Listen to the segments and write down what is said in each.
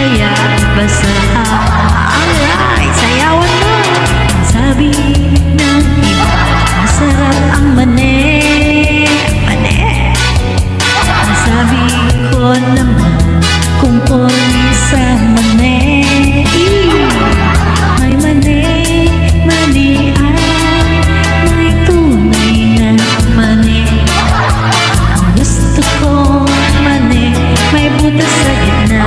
kaya basa. Alright, sayawan mo. Sabi ng iba, masarap ang mani. Sabi ko naman, kung poli sa mani, may mani, manian, may tunay na mani. Ang gusto ko mani, may butas sa gitna.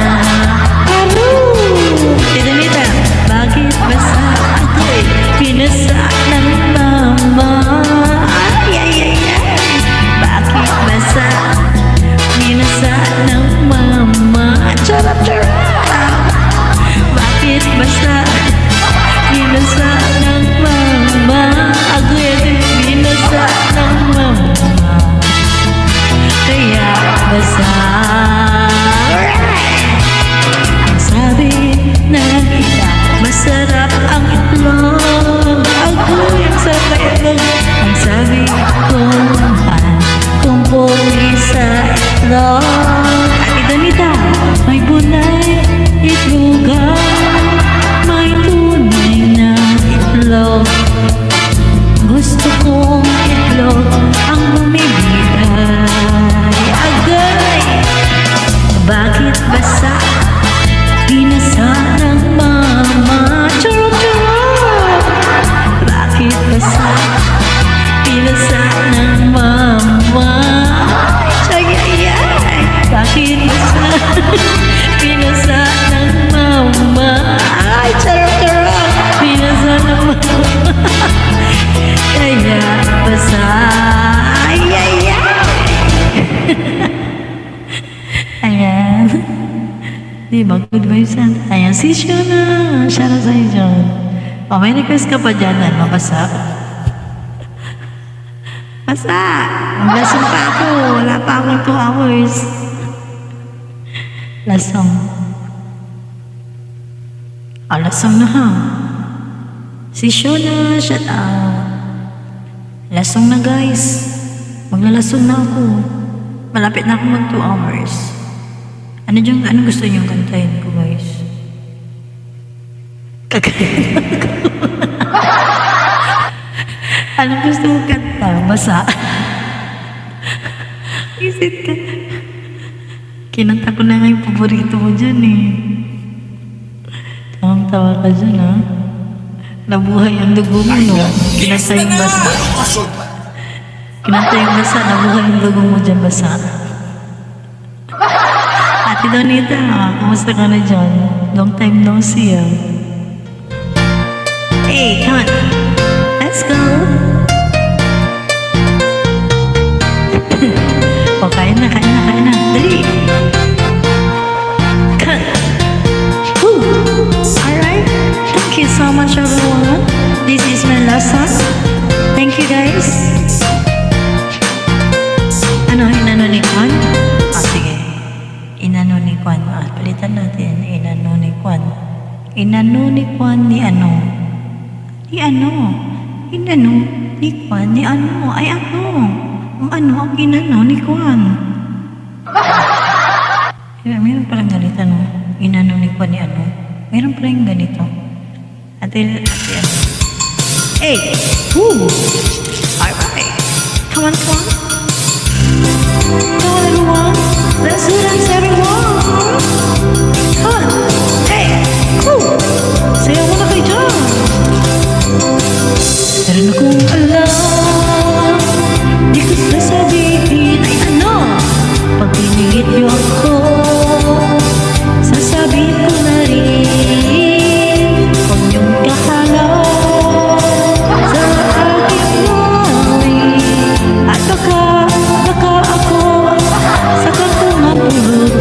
Tinamita, bakit basa ako'y pinasa ng mama? Bakit basa pinasa ng mama? Charap, charap. Bakit basa pinasa ng mama? Agoy, pinasa ng mama, kaya basa. Ang sabi ng iba, masarap ang itlog. Agoy, ang sarap itlog. Ang sabi ko naman, kung puli sa itlog. At itanita, may bunay itlogan, may tunay na itlog. Gusto kong itlog ang bumibigay. Agay, bakit basa pinasa ng mama? Charot, charot. Bakit basa pinasa ng mama? Chagayay. Bakit basa pinasa ng mama? Ay, charot, charot. Pinasa ng mama, kaya basa. Ay, ay, ay. Ayan. Diba? Good vibes yan. Ayan, si Shona. Shout out sa'yo dyan. O, may request ka pa dyan. Ano, basa? Basa! Lasong pa ako. Wala pa akong 2 hours. Lasong. Lasong na ha. Si Shona, shout out. Lasong na guys. Maglalasong na ako. Malapit na ako mag 2 hours. Ano gusto niyong kantahin ko, guys? Kakain ako. Ano gusto mong kanta? Basa? Isit ka. Kinanta ko na nga yung paborito mo dyan eh. Tawang-tawa ka dyan ha. Nabuhay ang dugo mo, no? Kinanta yung basa. Kinanta yung basa. Nabuhay ang dugo mo dyan, basa. Ate Donita, kumusta ka na dyan? Long time no see ya. Hey, come on. Let's go. O, kain na. Dali. Alright. Thank you so much, everyone. This is my last song. Thank you, guys. Ano, inano ni Kwan? Sige. Inano ni Kwan. Palitan natin. Inano ni Kwan. Inano ni Kwan ni ano? Ni ano? Inano ni Kwan ni ano? Ay ano? Ang ano ang inano ni Kwan? Meron palang ganito, no? Inano ni Kwan ni ano? Meron palang ganito. Ate ano? Hey! Woo! Alright. Come on, Kwan. Come on, everyone. Let's dance, everyone. Come on. Hey! Woo! Sayaw mo na kayo dyan. Meron akong alam, di ko sasabihin ay ano. Pag pinigit niyo ako, sasabihin ko na rin. Huwag niyong kahalang sa aking buhay. At baka ako sa kanto mapulot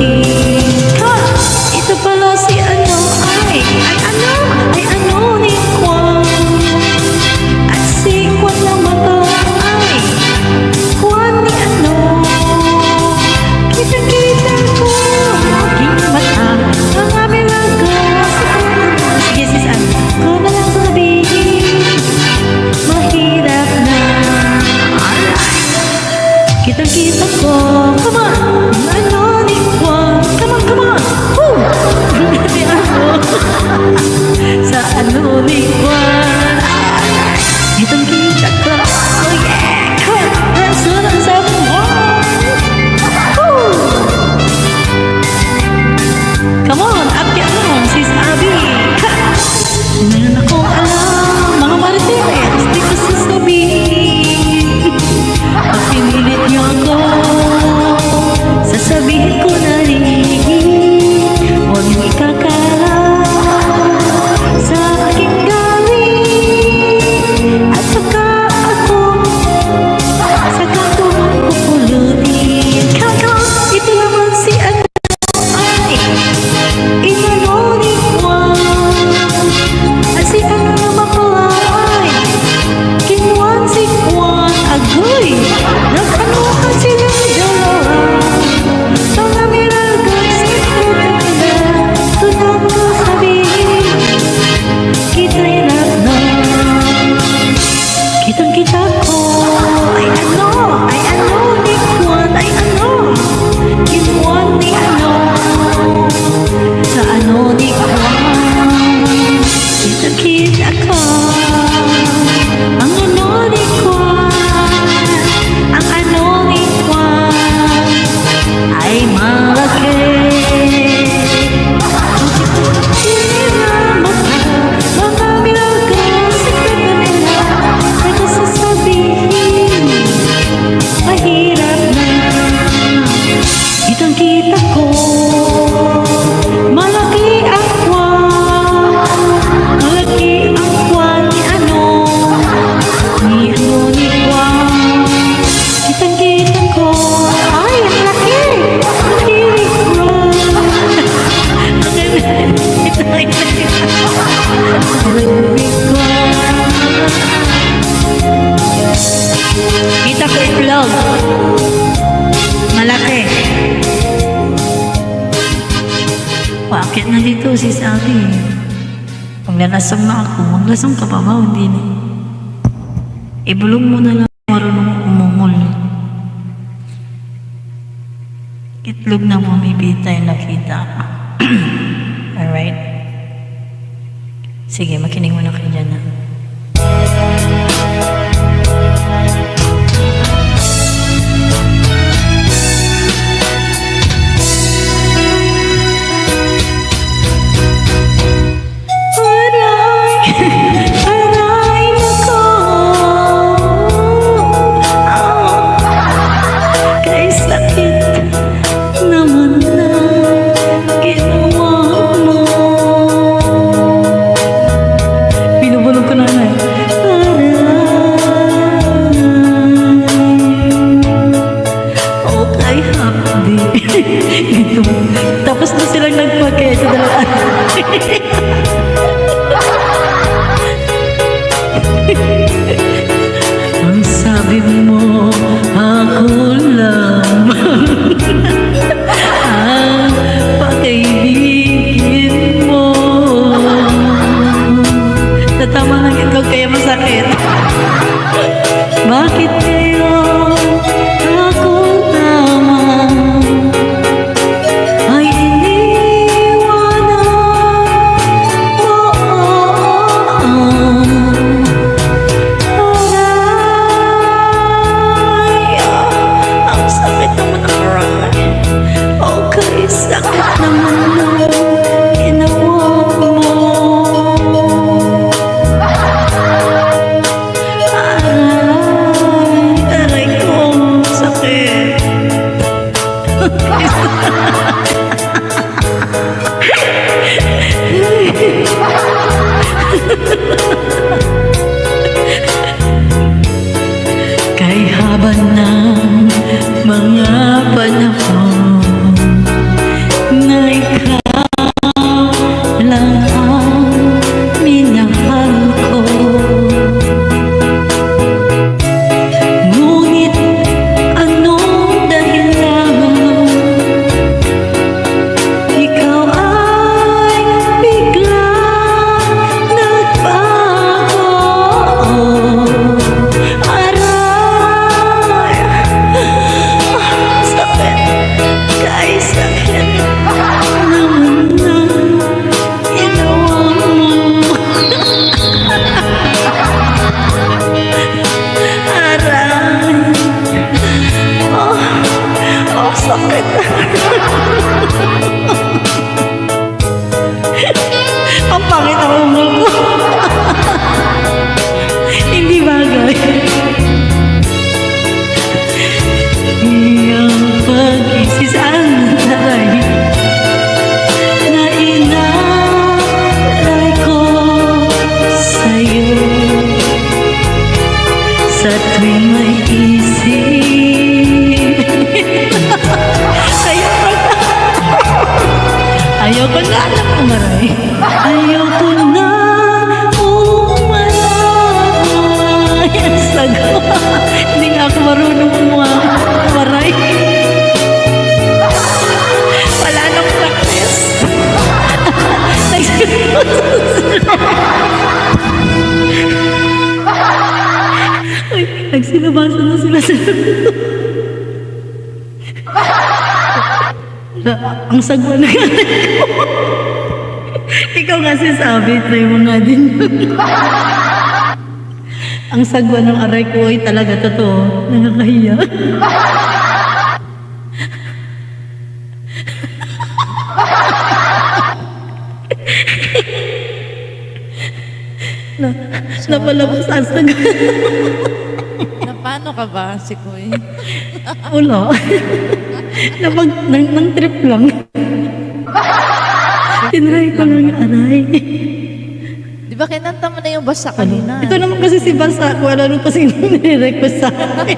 nakita ko, malaki ang kwan, malaki ang kwan ni ano ni kwan. Kitang-kita ko, ay, ang laki! Laki ni kwan. Ito ay laki kwan. Kita ko itlog. Malaki. Bakit na dito si Sabi? Pag nalasang na ako, maglasang ka pa ba? Hindi na. Ibulong mo na lang marunong umungol. Itlog na bumibita yung nakita. Alright? Sige, makinig mo na kayo dyan na. Aray nako, kay sakit naman na ginawa mo. Binubulog ko na na. Aray, okay happy. Tapos na silang nagpagkaya sa dalaan. Ang sabi mo, ako lamang ang pag-ibigin mo. Tatama ng itlog kaya masakit. Bakit kayo ako lamang ay iniwanan mo? Ang sakit naman ang aray. Okay, sakit naman ang ginawa mo. Aray ko, sakit. Kay haba ng mga panahon na ikaw lang ang minahal ko. Ngunit anong dahilan ikaw ay biglang nagbago? Aray, sakit, kay sakit naman na ginawa mo. Aray, sakit. Ang pangit ang umul ko. Hindi bagay. Iyang pag-isisang taray na inalay ko sa'yo sa tuwing may isip. Ayoko na alam ko maray. Ayoko na umalay. Ang sagawa. Hindi nga ako marunong maray. Wala nang practice. Nagsilabasa na sila sa ang sagwa na ganun ko. Ikaw nga sabi, try mo nga din. Ang sagwa ng aray ko ay talaga totoo. Nakakahiya. Napalabas ang sagwa. Na paano ka ba, si Koy? Ulo. nang trip lang. Tinry ko lang aray. Di ba kinanta mo na yung basa kanina? Ito naman kasi si Basa, kung ano kasi nire-request sa akin.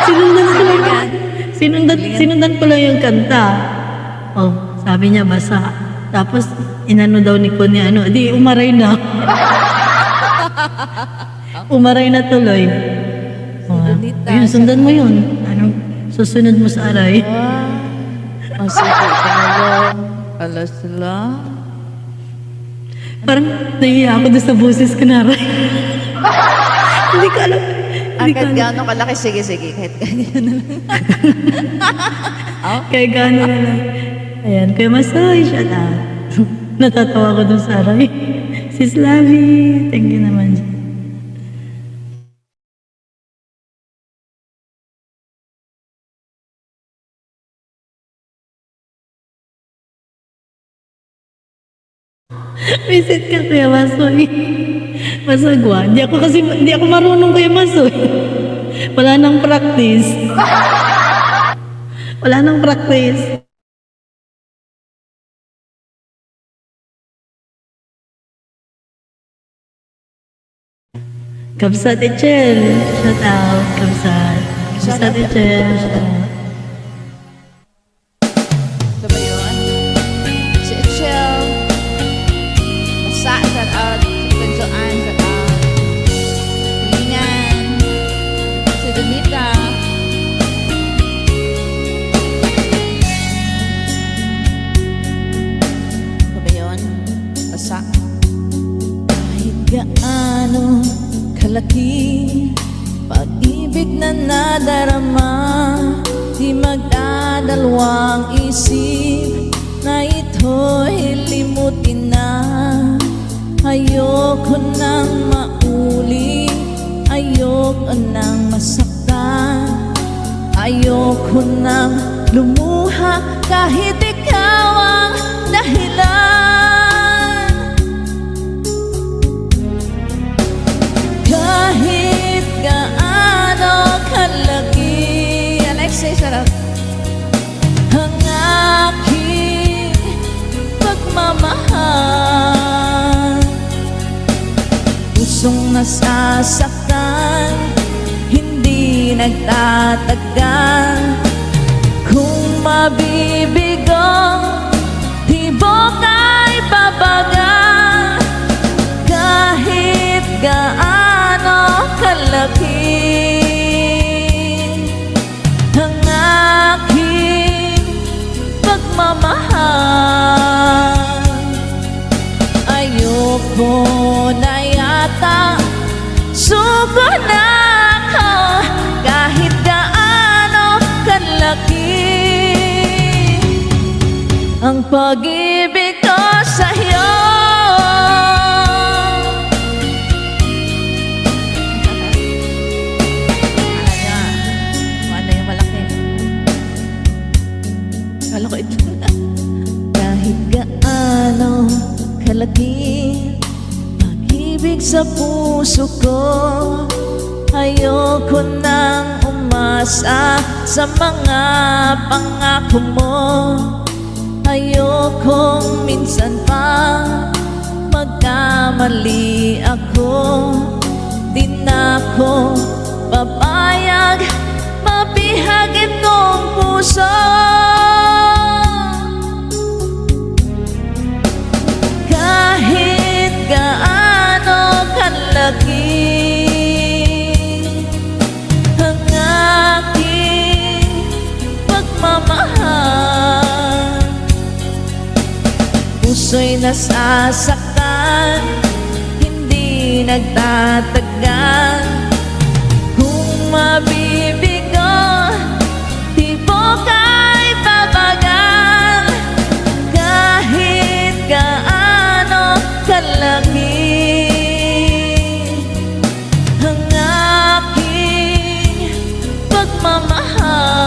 Sinundan ko lang yan. Sinundan ko lang yung kanta. Oh, sabi niya Basa. Tapos, inano daw ni Connie, di umaray na. Umaray na tuloy. Oh, Lunita. ayun, sundan mo yun. Susunod mo sa aray. Ang sige ko na yun. Alas lang. Parang nahiya ako doon sa boses ko na aray. Hindi ko alam. Kahit gano'ng kalaki, sige. Kahit gano'n na lang. Kaya gano'n na lang. Ayan, kaya masoy siya na. Natatawa ko doon sa aray. Sis Lavi, thank you naman siya. Visit ka kuya Masoy. Masagwa. Hindi ako marunong kuya Masoy. Wala nang practice. Wala nang practice. Kamsat Echel. Shout out. Kamsat. Kamsat Echel. Shout out. Ito ba yun? Si Echel. Basa, shout out. Si Penjoan, shout out. Hilingan. Si Donita. Ito ba yun? Basa. Kahit gaano kalaki pag-ibig na nadarama, di magdadalawang isip na ito'y limutin na. Ayoko nang mauli, ayoko nang masaktan, ayoko nang lumuha kahit ikaw ang dahilan. Kahit gaano kalaki, Alexei, sarap, ang aking pagmamahal, pusong nasasaktan, hindi nagtatagal. Kung mabibigo, tibok ay babagal. Kahit gaano kalaki ang aking pagmamahal, ayoko na yata, suko na ako. Kahit gaano kalaki ang pag-ibig ko sa'yo. Kala ko ito na. Kahit gaano kalaki pag-ibig sa puso ko, ayoko nang umasa sa mga pangako mo. Ayokong minsan pa magkamali ako, di na ako papayag mabihag itong puso. Kahit gaano kalaki ang aking pagmamahal, puso'y nasasaktan, hindi nagtatagal. Kung mabibigo, tibok ay babagal. Kahit gaano kalaki ang aking pagmamahal,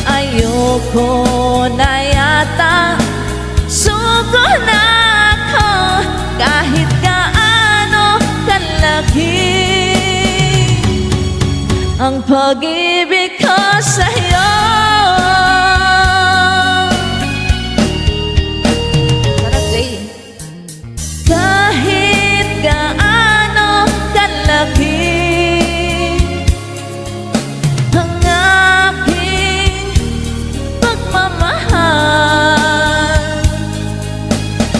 ayoko na yata, suko na ako. Kahit gaano kalaki ang pag-ibig ko sa'yo. Para Jay. Kahit gaano kalaki ang aking pagmamahal,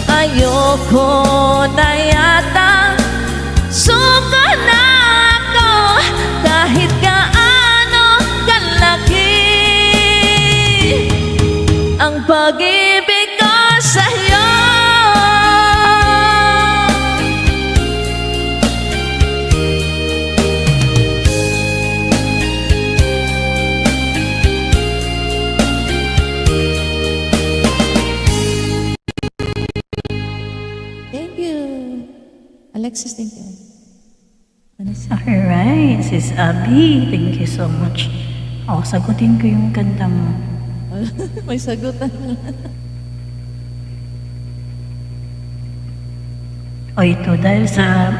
ayoko na yata suka na ako kahit gaano kalaki ang pag-ibig ko sa'yo. Thank you. Alexis, thank you. Alright, Sis Abby, thank you so much. Oh, sagutin ko yung kanta mo. May sagutan. O ito, dahil sa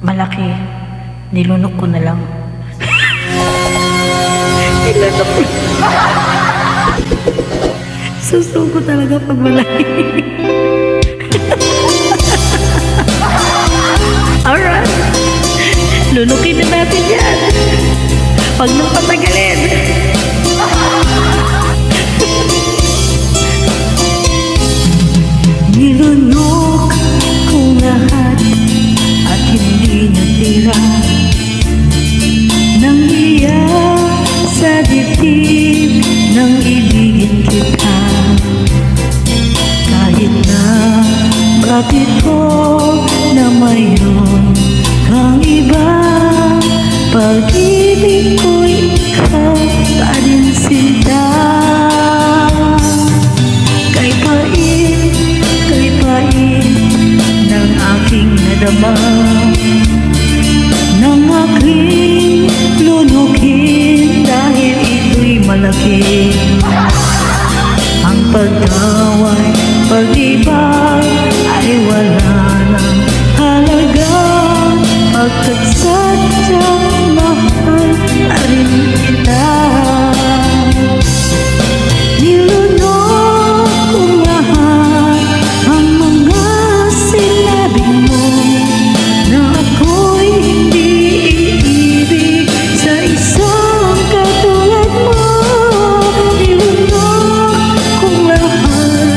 malaki, nilunok ko na lang. Nilunok ko. Susuko talaga pag malaki. Alright. Lunukin na natin yan. Huwag nang patagalin. Nilunok kong lahat at hindi natira nang iyak sa dibdib nang ibigin kita. Kahit na bakit ko na mayroon kang iba, pag-ibig ko'y ikaw pa din sinta. Kay pait ng aking nadama, ng aking lunukin dahil ito'y malaki. Ang pagtaway, pag-ibig ay wala ng halaga, pagkat sadyang mahal na rin kita. Nilunok kong lahat ang mga sinabi mo na ako'y hindi iibig sa isang katulad mo. Nilunok kong lahat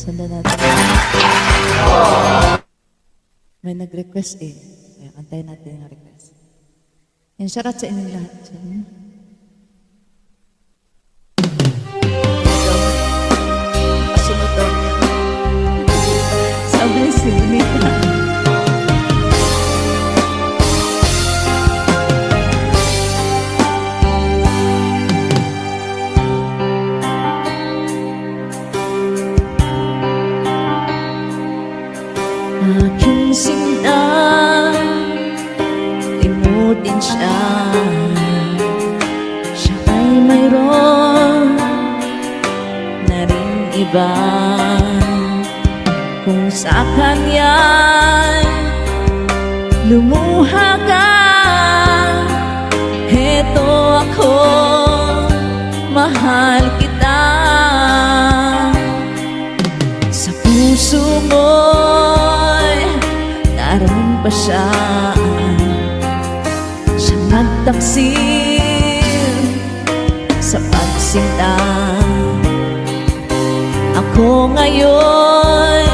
Sundan natin. May nag-request eh. Kaya kantayin natin yung request. Yan, shoutout sa inyong lahat dyan. Kasunod daw niya. Sabi si Nita. Aking sinta, limutin siya. Siya ay mayroon na rin iba. Kung sa kanya'y lumuha ka, heto ako, mahal kita. Sa puso mo'y naroon pa siya. Siya nagtaksil sa pagsinta. Ako ngayon,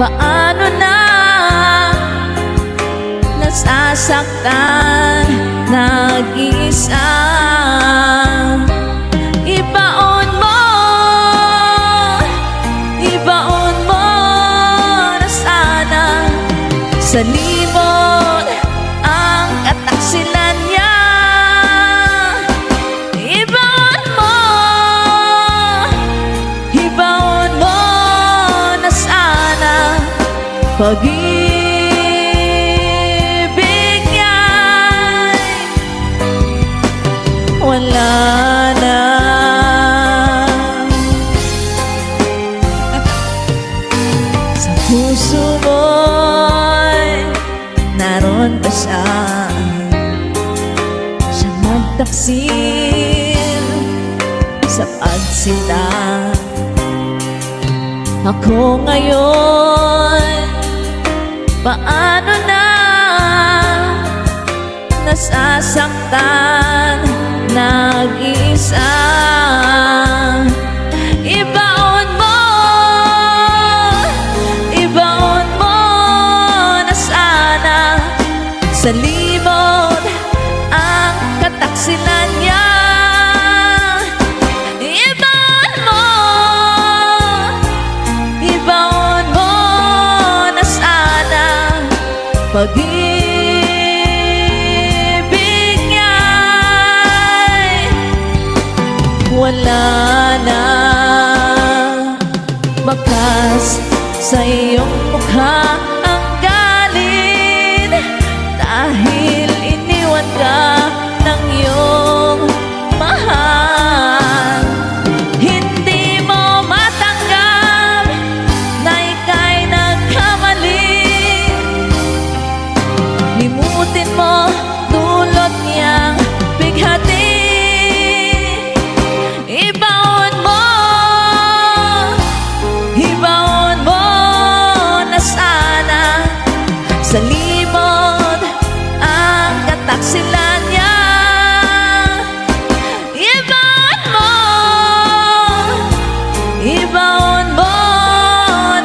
paano na nasasaktan, nag-iisa. Ibaon mo na sana sa limot ang kataksilan niya. Ibaon mo na sana pag-ibig niya'y wala na. Sa puso mo'y naroon pa siya. Siya nagtaksil sa pagsinta. Ako ngayon, paano na nasasaktan, nag-iisa. Ibaon mo na sana sa limot ang kataksilan niya. Ibaon mo na sana pag-ibig niya'y wala na. Bakas sa iyong mukha ang galit dahil iniwan ka ng iyong mahal. Hindi mo matanggap na ika'y nagkamali. Limutin mo dulot niyang bighati. Ibaon mo na sana sa limot ang kataksilan niya. Ibaon mo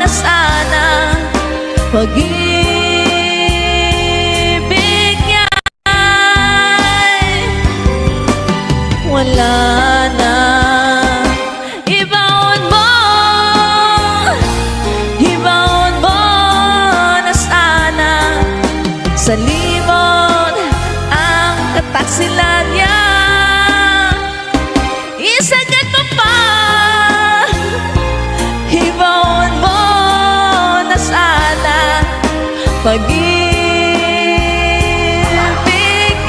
na sana pag-ibig niya'y wala na. Ibaon mo na sana sa limot ang kataksilan niya. Isagad mo pa. Ibaon mo na sana pag-ibig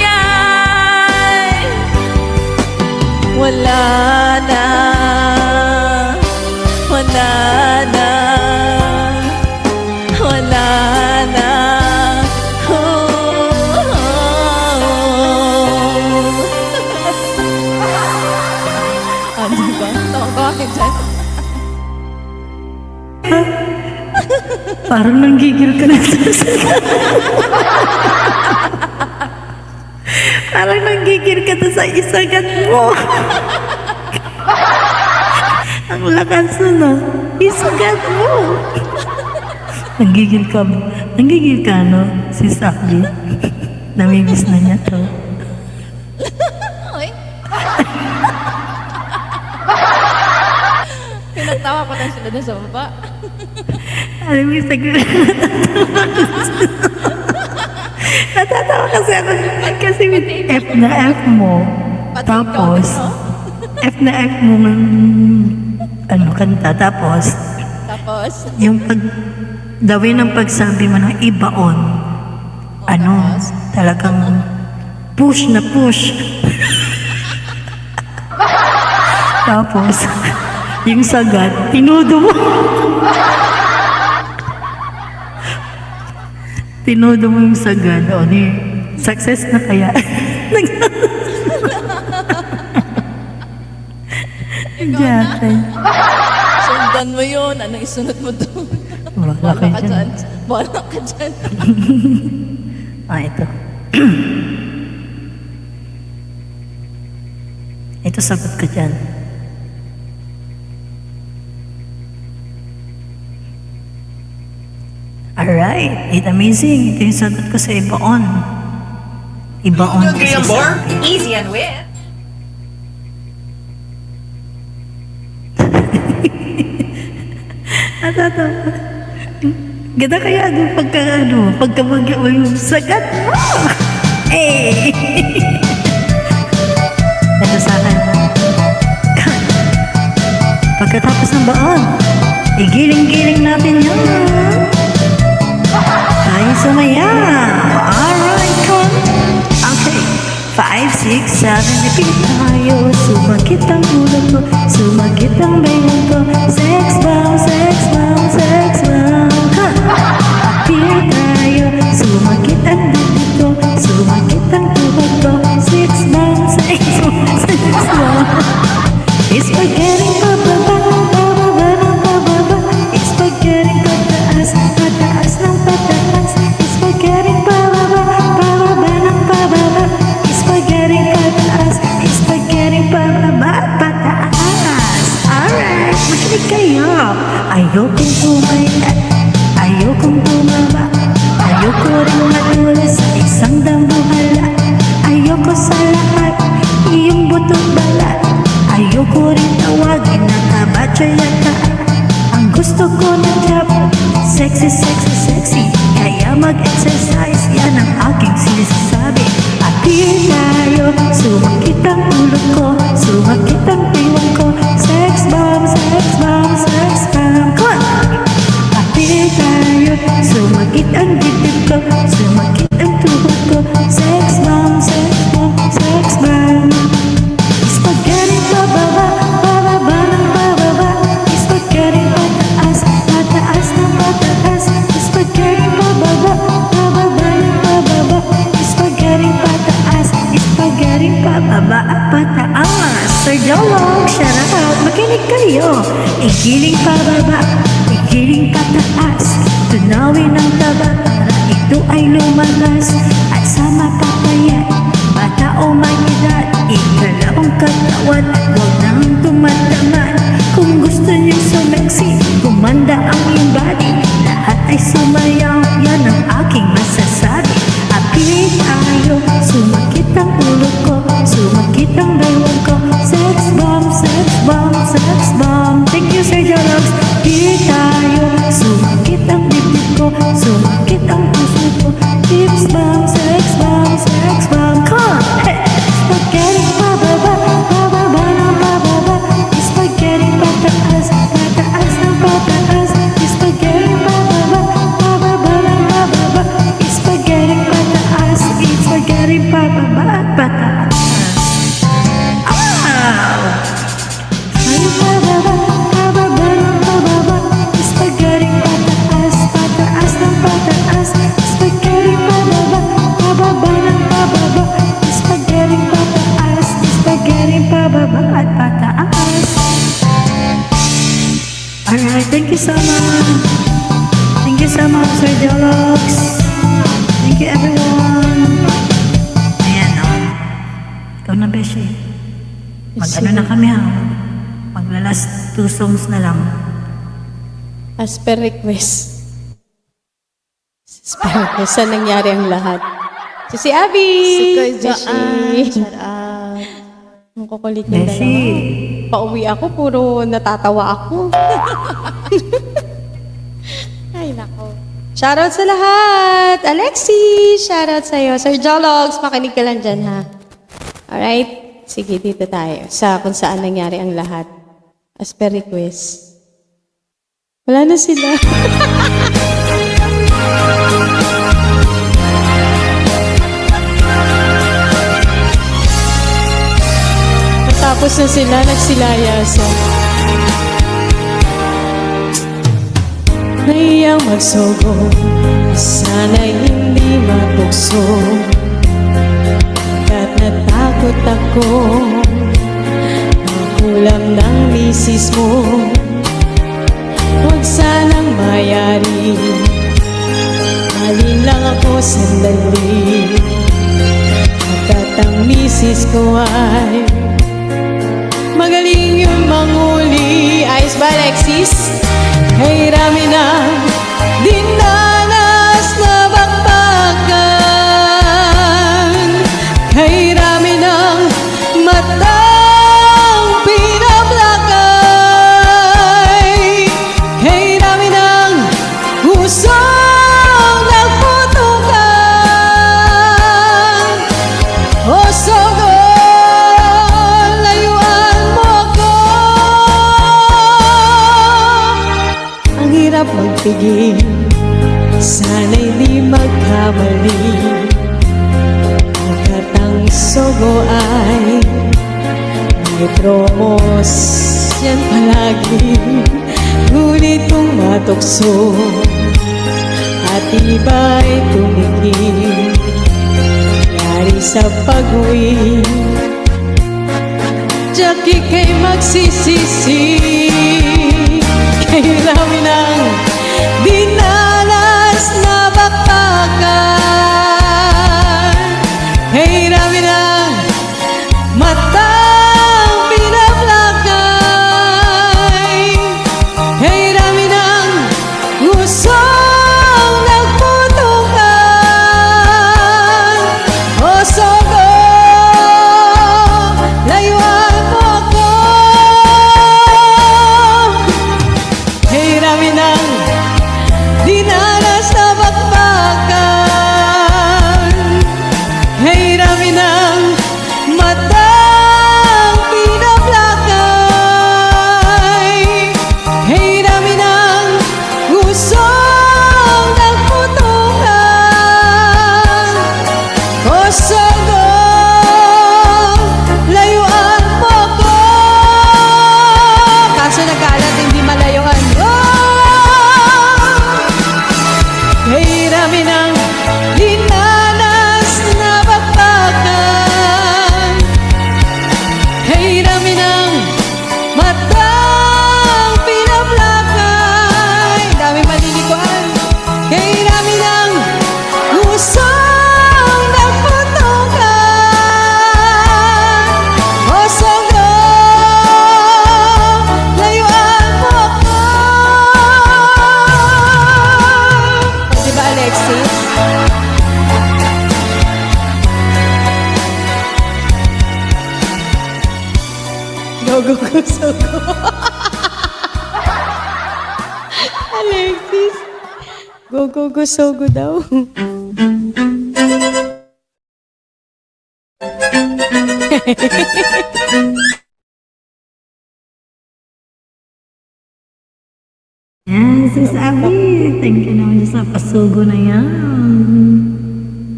niya'y wala na. Wala na. Wala na. Ano ba? Tawa ka dyan. Parang nanggigil ka na sa parang nanggigil ka na sa isagat mo. Ang lakas nun, ah. isugat mo. Nanggigil ka, no? Si Sally. Namimiss na niya to. Ay. Pinatawa ko lang sila dun sa baba. Alam mo, natatawa kasi ako. Kasi with F na F mo. Tapos, F na F mo ng kanta. Tapos, yung the way ng pagsabi mo ng ibaon, talagang push na push. Tapos, yung sagat, tinudo mo. Tinudo mo yung sagad. O, success na kaya. Jatay. Sundan mo yun. Anong isunod mo doon? Wala ka dyan. Wala ka dyan. Ito. Ito sagot ko dyan. Alright. It's amazing. Ito yung sagot ko sa ibaon. Ibaon kasi sabi. Easy and win. Natatawa. Ganda kaya pagka mo yung sagat mo. Eh! Ito sa akin. Pagkatapos ng baon, igiling-giling natin yan. Tayo sumaya. Alright, come. Okay. 5, 6, 7, repeat tayo. Sumakit ang ulo ko, sumakit ang bayan ko. Sex bomb, sex bomb, sex bomb. Appear tayo, sumakit ang dibdib ko, sumakit ang tuhod ko. Sex bomb, sex bomb, sex bomb. Spaghetti pababa, pababa ng pababa. Spaghetti pataas, pataas ng pataas. Spaghetti pababa, pababa ng pababa. Spaghetti pataas, spaghetti pababa, pataas. Alright, makinig kayo. Ayokong tumaya, ayokong tumaba. Ayoko rin matulis sa isang dambuhala. Ayoko sa lahat, iyong butong balat. Ayoko rin tawagin na kabatsayata. Ang gusto ko na job, sexy, sexy, sexy. Kaya mag-exercise, yan ang aking sinasabi. Appear tayo, sumakit ang ulo ko, sumakit ang piwan ko. Sex bomb, sex bomb, sex bomb. Come on! Appear tayo, sumakit ang dibdib ko, sumakit ang tuhod ko. Sex bomb, sex bomb, sex bomb. Spaghetti pababa, pababa ng pababa. Spaghetti pataas, pataas ng pataas. Spaghetti pababa, pababa ng pababa. Spaghetti pataas, spaghetti pababa, pataas. Sir Jolong, shout out, makinig kayo. Igiling pababa, igiling pataas. Tunawin ang taba para ito ay lumalas. At sa mapapayat, bata o manidad, ikalawang katawan, huwag nang tumataman. Kung gusto niyong sumeksi, kumanda ang iyong body. Lahat ay sumayaw, yan ang aking masasabi. Appear tayo, sumakit ang ulo ko, sumakit ang baywang ko. Sex bomb, sex bomb, sex bomb. Thank you, Sir Jologs. Appear tayo, sumakit ang dibdib ko, sumakit ang puso ko. Sex bomb, sex bomb, sex bomb. Come on! Hey! Spaghetti pababa, pababa ng pababa. Spaghetti pataas, pataas ng pataas. Spaghetti pababa, pababa ng pababa. Spaghetti pataas, spaghetti pababa, pataas. Ayaw pababa, pababa ng pababa. Spaghetti pataas, pataas ng pataas. Spaghetti pababa, pababa ng pababa. Spaghetti pataas, spaghetti pababa at pataas. Alright, thank you so much. Thank you so much, Sir Jologs. Thank you, everyone. Ayan, ikaw na, Beshi. Mag-ano na kami, ha? Maglalas 2 songs na lang. As per request. As per request, saan nangyari ang lahat? Si Abby! Si Kuya Joanne, Beshi. shout out. Ang kukulit ng Beshi. dalawa. Pauwi ako, puro natatawa ako. Ay, nako. Shoutout sa lahat! Alexi! Shoutout sa'yo. Sir Jologs, makinig ka lang dyan, ha? Alright? Sige, dito tayo. Sa kung saan nangyari ang lahat. As per request. Wala na sila. Tapos na sila, nagsilayasan. Nahiyang magsugo, sana'y hindi matukso. At natakot ako, makulam ng misis mo. Huwag sanang mayari, halin lang ako sandali. At ang misis ko ay magaling yung manguli. Ayos ba, Alexis? Kay rami na dinanas na bakbakan. Kay rami ng matang pinablakay. Kay rami ng gustong nagputukan. O sogo, layuan mo ako. Ang hirap magpigil, sana'y di magkamali. Pagkat ang sogo ay may promos yan palagi. Ngunit kung matukso at iba'y tumingin, yari sa pag-uwi, Jackie kay magsisisi. Kay rami ng dinanas na bakbakan. Kay rami ng matang pinablakay. Kay rami ng gustong nagputukan. O sogo, layuan mo ako. Kay rami ng dinanas na bakbakan. Kay rami ng matang pinablakay. Kay rami ng gustong nagputukan. O sogo, layuan mo ako. Kaso nagkalat, hindi malayuan. Kay rami ng dinanas na bakbakan. Kay rami ng matang pinablakay. Dami malilikuan. Kay rami ng gustong nagputukan. O sogo, layuan mo ako. Di ba, Alexis? Go, go, go, so go. Alexis. Go, go, go, so go daw. Yes, Sis Abby. Thank you naman sa pasugo na yan.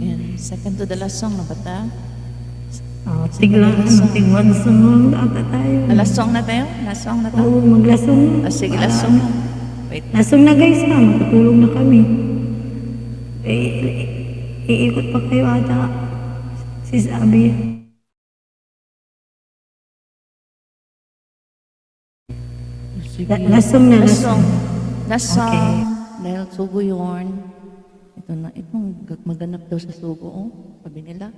Yan, second to the last song na ba ta? Oh, tiglang, tigwan sumong ata tayo. Last song na tayo? Last song na tayo? Oo, maglasong. Sige, last song na. Wait. Lasong na guys ha, makatulog na kami. Iikot pa kayo ata. Sis Abby. Lasong na, Last lasong. song. Last song. Okay. Dahil sugo yun. Ito na, itong maganap daw sa sugo. Oh, sabi nila.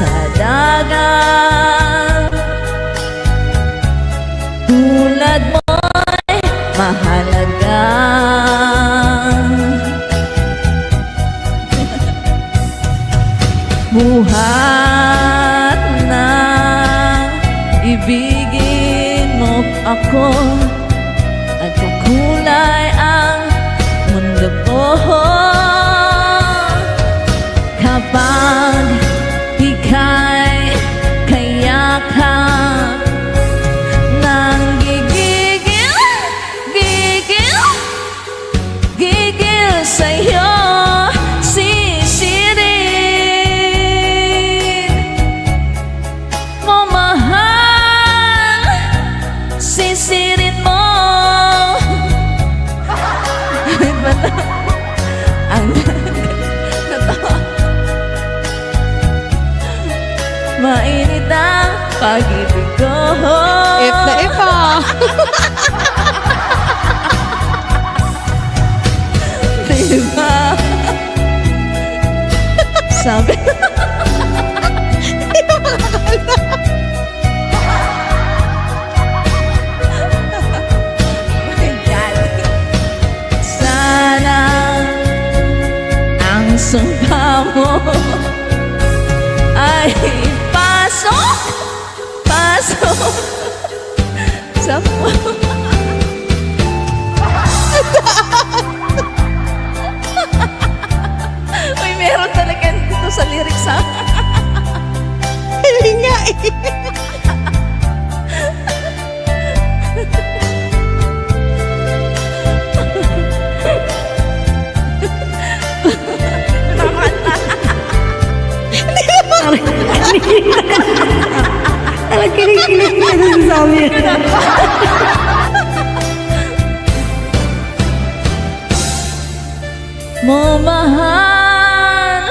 sa dagat. Tulad mo'y mahalaga. Buhat na ibigin mo ako at kukulay ang mundo ko kapag ika'y kayakan ng gigigil, gigil, gigil sa'yo. Sisirin mo mahal, sisirin mo. Ang mainit ang pag-ibig ko. If na if ah. Diba? Sabi my God. Sana ang sumpa mo ay pasok, pasok sa Uy, meron talaga dito sa lyrics ha. Hindi nga eh. Parang kilig-kilig na nasasabi. Mo mahal,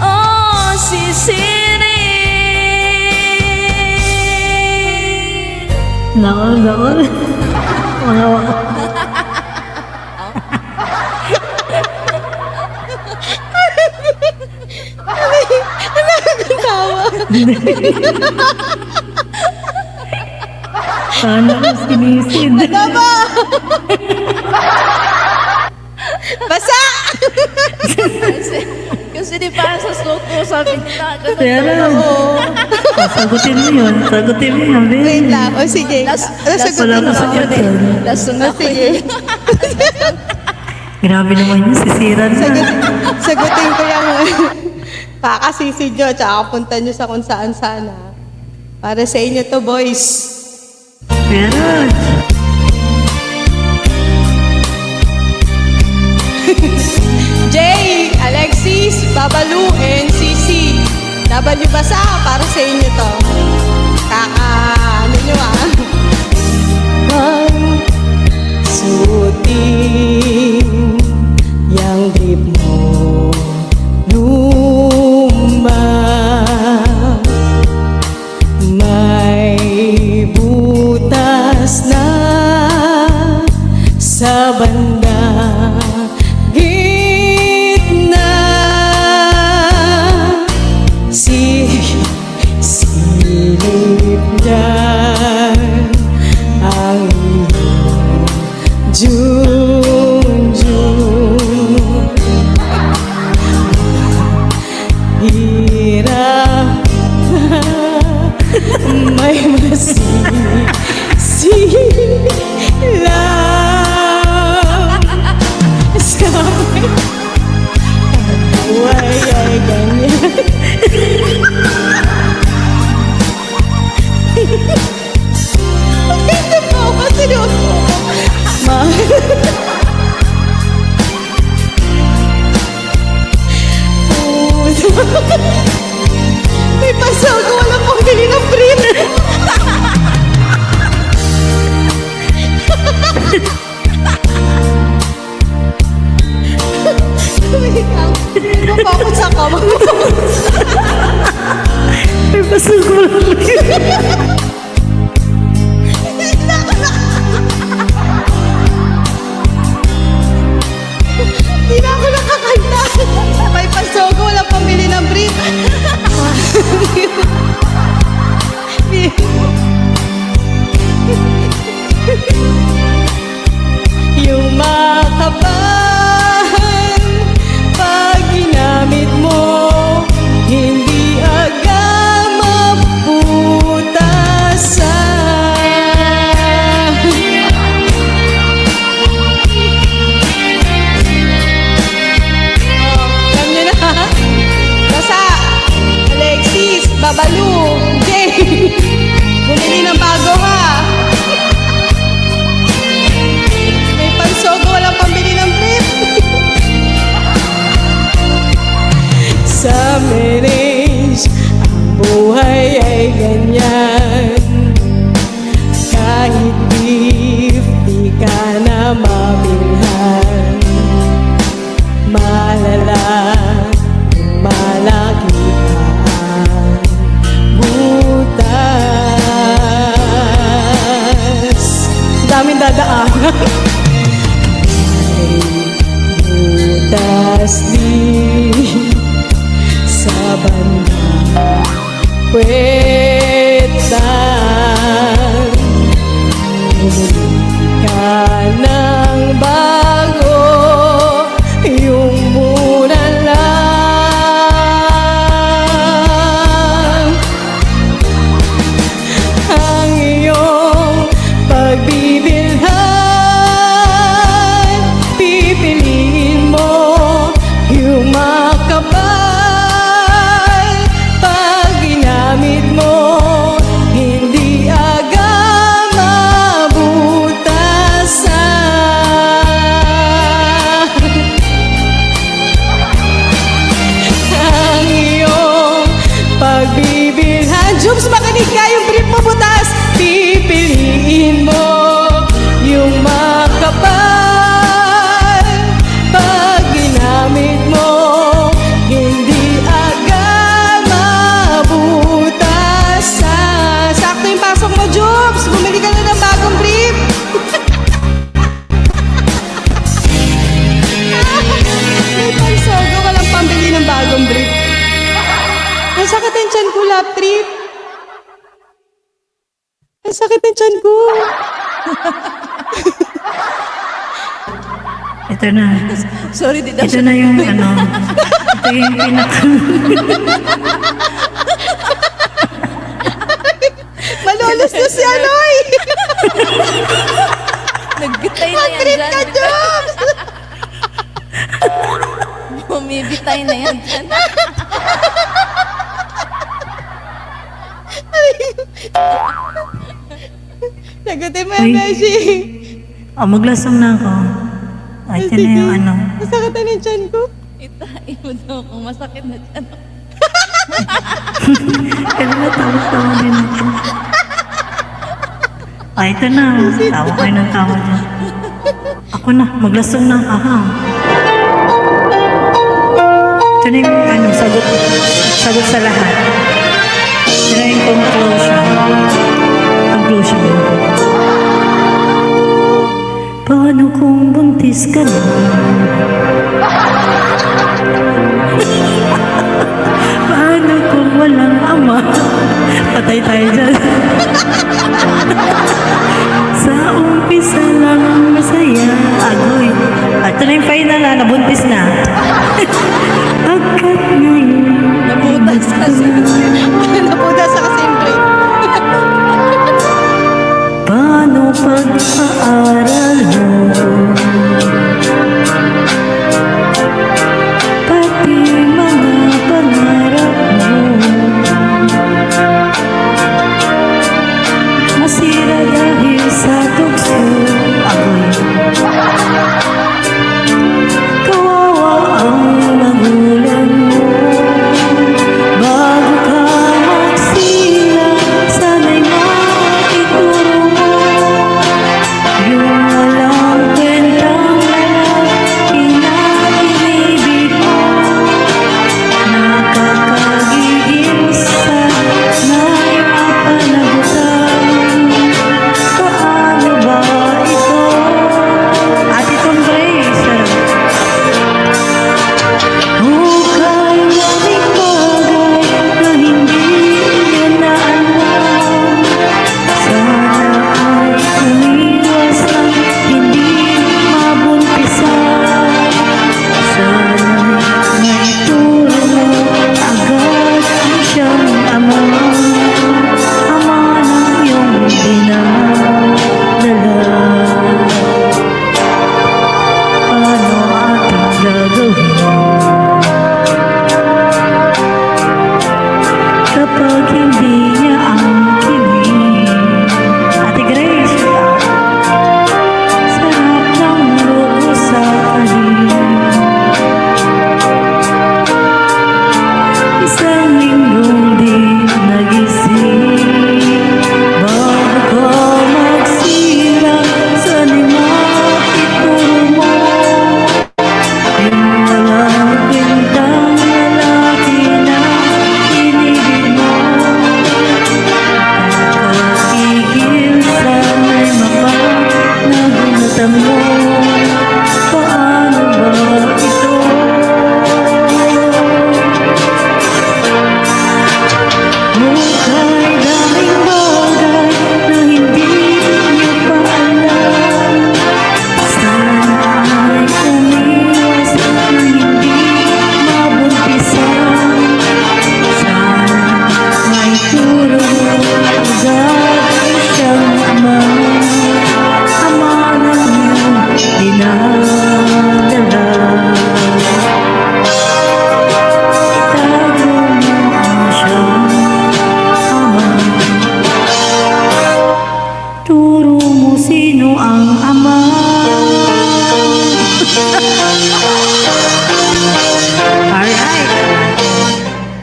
oh sisirin. Nakol. Mga wako. Sana mo sinisid. Basa! Kasi di pa sa suko, sabi nila, Kaya lang. Sagutin mo yun. Sagutin mo yun. Wait lang. O sige. Last Sagutin wala ko. pa sa kanya. Last O sige. Grabe naman yun. Sisiran na. Sagutin ko yung pakasisi nyo tsaka punta nyo sa kung saan sana. Para sa inyo to, boys. Pero, Jay, Alexis, Babalu, and Sisi. W Basa, para sa inyo to. Ano nyo ah? Suotin yang grip mo luma may butas na sa banda gitna silip dyan ang iyong junjun hirap may masisilang sa buhay ay ganyan. Hindi po ako seryoso. May pasal ko, wala pang bili ng brief. Mapakot sa kama. may pasok mo lang. Hindi na ako nakakanta. May pasogo, wala pambili ng Babalu, Jay, bumili ng bago ha. May pansogo, walang pambili ng brief. Sa marriage, ang buhay ay ganyan. Kahit beef, di ka na mabilhan. Malala, malaki ang butas. Daming dadaanan. May butas din sa banda pwetan. Bumili ka ng bago, yung muna lang. Ang iyong pagbibilhan, pipiliin mo yung makapal. Pag ginamit mo, hindi agad mabutasan. Ang iyong pagbibilhan, Jubes, makinig ka, yung brief mo butas. Pipiliin mo yung makapal. Pag ginamit mo, hindi agad mabutasan. Sakto yung pasok mo, Jubes. Bumili ka na ng bagong brief. May pansogo, walang pambili ng bagong brief. Ang sakit ang tiyan ko, lap trip. Ang sakit ang tiyan ko. Ito na. Sorry, di daw Ito na yung ano. Ito yung pinaka... Malolos na si Aloy. nagbitay na yan Mag-trip ka, dyan. Jobs. Bumibitay na yan dyan. Sagutin mo Uy. yung Beshi. Oh, maglasong na ako. Oh, ito na yung ano. Ang sakit ang tiyan ko. Itain mo daw kung masakit na dyan. Kaya na tawa-tawa din ako. Ah, ito na. Tawa kayo ng tawa dyan. Ako na, maglasong na ako. Ha? Ito na yung ano, sagot sa lahat. Ito na yung conclusion. Paano kung buntis ka na? Paano kung walang ama? Patay tayo dyan. Sa umpisa lang masaya. Agoy. Ito na yung final na, nabuntis na. Agad ngayon. Nabutas kasi. Nabutas sa kasi yung break. Paano pag-aaral mo? Pati mga pangarap mo masira dahil sa tukso. Agoy. Kawawa ang magulang mo.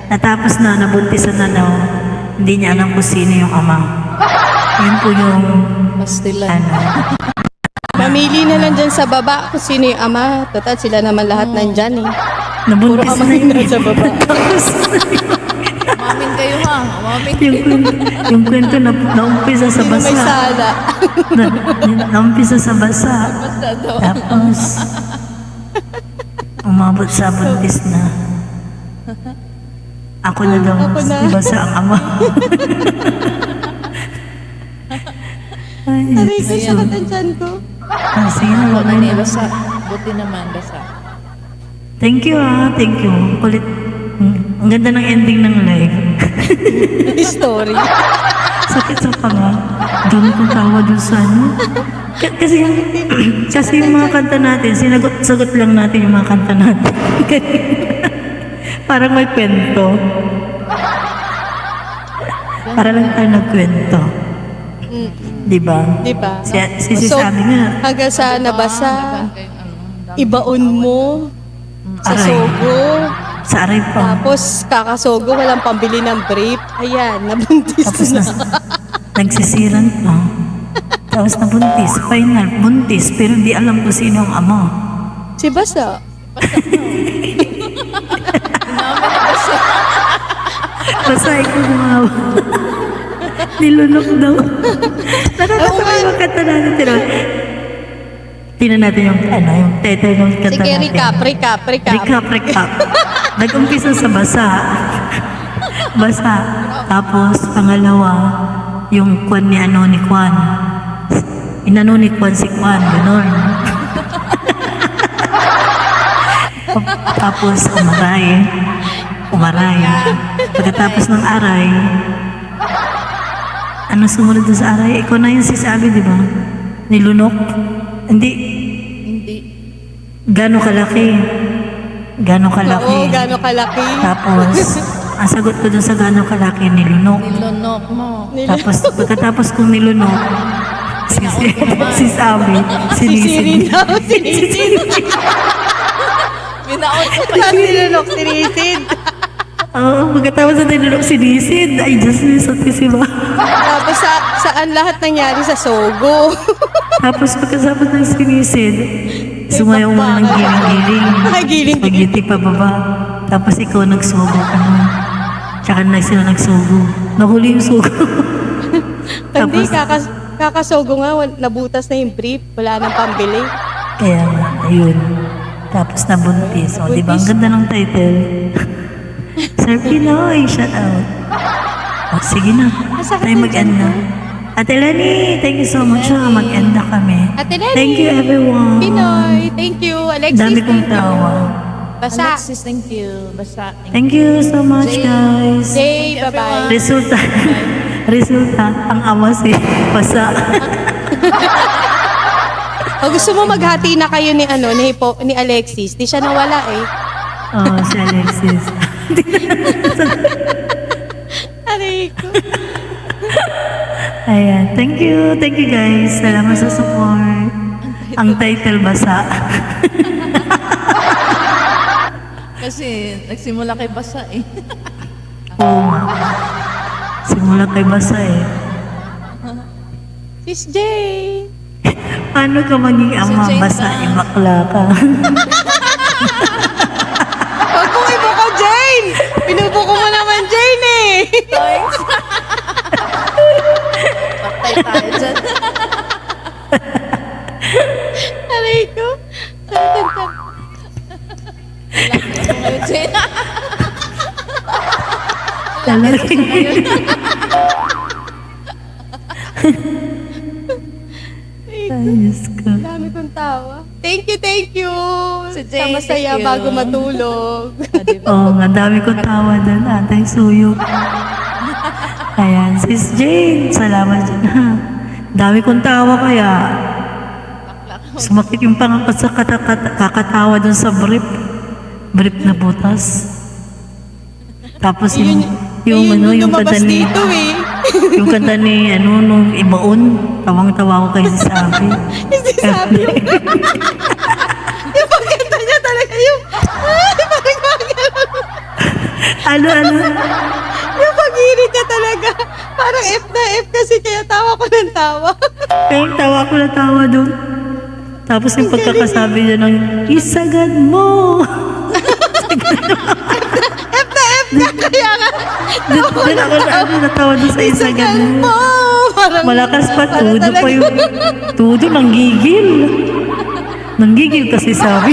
Natapos na, nabuntisan na daw. Hindi niya alam kung sino yung ama. Yun po yung, Pastilan. ano, Mamili na lang dyan sa baba kung sino yung ama. Total, sila naman lahat nandyan eh. Puro nabuntis ama na yung yun. nasa baba. Umamin kayo ha. Umamin. yung kwento na naumpisa sa Sino may basa. sala? Naumpisa sa basa. Basta daw. Tapos, umabot sa buntis na. Ako na daw, Ako na. basa ang ama. Ay, Aray ko, Diyos ko. sakit ang tiyan ko. Sige na, Ako wag na na. niya basa. Buti naman basa. Thank you thank you. Kulit. Ang ganda ng ending ng live. Story. Sakit sa panga. Dami kong tawa dun sa ano. Kasi, kasi yung mga kanta natin, sagot lang natin yung mga kanta natin. Parang may kwento. Para lang tayo nagkwento. Diba? Di ba? Sisisabi nga, Hanggang sa nabasa, ibaon mo sa Aray. sogo. sa aray pa. Tapos kakasogo, walang pambili ng brief. Ayan, nabuntis Tapos na. nagsisiran pa. Tapos nabuntis. Final, buntis. Pero di alam kung sino ang ama. Si Basa. Basta ikaw gumawa. Nilunok daw. Nakakatawa yung kanta natin. Tingnan natin yung, ano, yung title ng kanta Sige, natin. recap. Recap. Nag-umpisa sa basa. Basa. Tapos, pangalawa, yung kwan ni ano ni Kwan. Inano ni Kwan si Kwan. Ganon. Tapos, umaray. Pagkatapos ng aray, ano sumunod doon sa aray? Ikaw na yung sisabi, di ba? Nilunok? Hindi. Hindi. Gano'ng kalaki? Gano'ng kalaki? Oo, gano'ng kalaki. Tapos, ang sagot ko doon sa gano'ng kalaki, nilunok. Nilunok mo. Tapos, pagkatapos kong nilunok, sisabi, Sisirin sinisid. daw, sinisid. Binaon ko pa. Tapos nilunok, sinisid. Oo, pagkatapos na nilunok, sinisid. Ay, Diyos ni Santisima. Tapos saan lahat nangyari sa sogo? Tapos pagkasabot ng sinisid, sumayaw mo ng giling-giling. Ay, giling-giling. Spaghetti pa baba. Tapos ikaw nagsugo ka nun. Tsaka na sila nagsugo. Nahuli yung sugo. Hindi, Tapos, kakasogo nga, nabutas na yung brief. Wala nang pambili. kaya nga, ayun. Tapos nabuntis. O, di ba? Ang ganda ng title. Sir Pinoy, shout out. O, sige na. Tayo mag-end na. Ate Lenny, thank you so much. Mag-end na kami. Ate Lenny. Thank you everyone. Pinoy, thank you. Alexis, Dami kong thank you. tawa. Basa. Alexis, thank you. Basta. Thank you so much, guys. Jay, bye-bye. Resulta, ang ama si Basa. O gusto mo maghati na kayo ni ni Alexis. Di siya nawala eh. Oh, si Alexis. Aray ko. Ayan, thank you guys. Salamat sa support. Ang title Basa. Kasi nagsimula kay basa eh. Oo nga. Simula kay Basa eh. Sis Jay. Paano ka maging ama? Si Jane Basa, na. ibakla ka. Huwag mo ibuko, Jane! Pinubuko mo naman, Jane eh! Thanks. Patay tayo dyan. Aray ko. Ako ngayon, Jane. Lalaki. Ay, Diyos ko. Dami kong tawa. Thank you. Si Jane, Sa masaya thank you. bago matulog. Oo nga, dami ko tawa doon. Atay suyok. Ayan, Sis Jane, salamat dyan ha. Dami kong tawa kaya. Sumakit yung pangangkat sa kakatawa doon sa brief. Brief na butas. Tapos yung yung kanta lumabas ni, dito eh. yung kanta ni, nung ibaon, tawang-tawa ko kay sasabi. Hindi sabi yung... yung pagkanta niya talaga yung... Ay, parang gumagalaw. Ano? Yung pag-iinit niya talaga. Parang F na F kasi kaya tawa ko ng tawa. Kaya tawa ko na tawa doon. Tapos yung pagkakasabi niya ng, isagad mo! F na F nga kaya nga. Doon ako natawa doon sa isagad mo. Parang, Malakas pa, parang tudo pa talaga. yung, tudo, nanggigil. Nanggigil kasi sabi.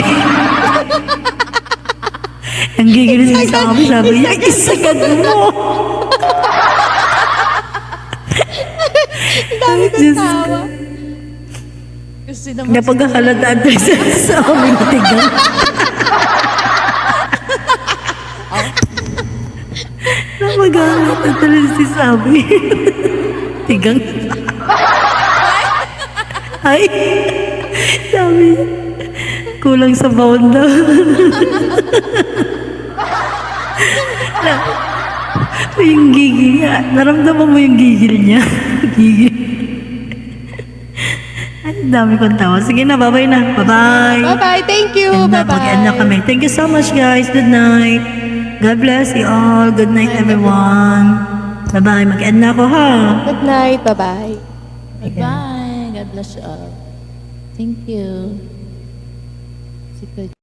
Nanggigil si sabi niya, isagad mo! Ang dami kong Diyos tawa. Kasi naman Napagkakalataan tayo sa aming tigang. Napagkakalataan tayo si sabi. Tigang. Ay, sabi, kulang sa baon daw. Yung gigil niya, naramdaman mo yung gigil niya. Gigil. Ang dami kong tawa. Sige na, bye-bye na. Bye-bye. Bye-bye. Thank you. And Bye-bye. mag-end na kami. Thank you so much, guys. Good night. God bless you all. Good night, everyone. Bye-bye. Mag-end na ako, ha? Good night. Bye-bye. Bye. God bless you all. Thank you. Si Kuya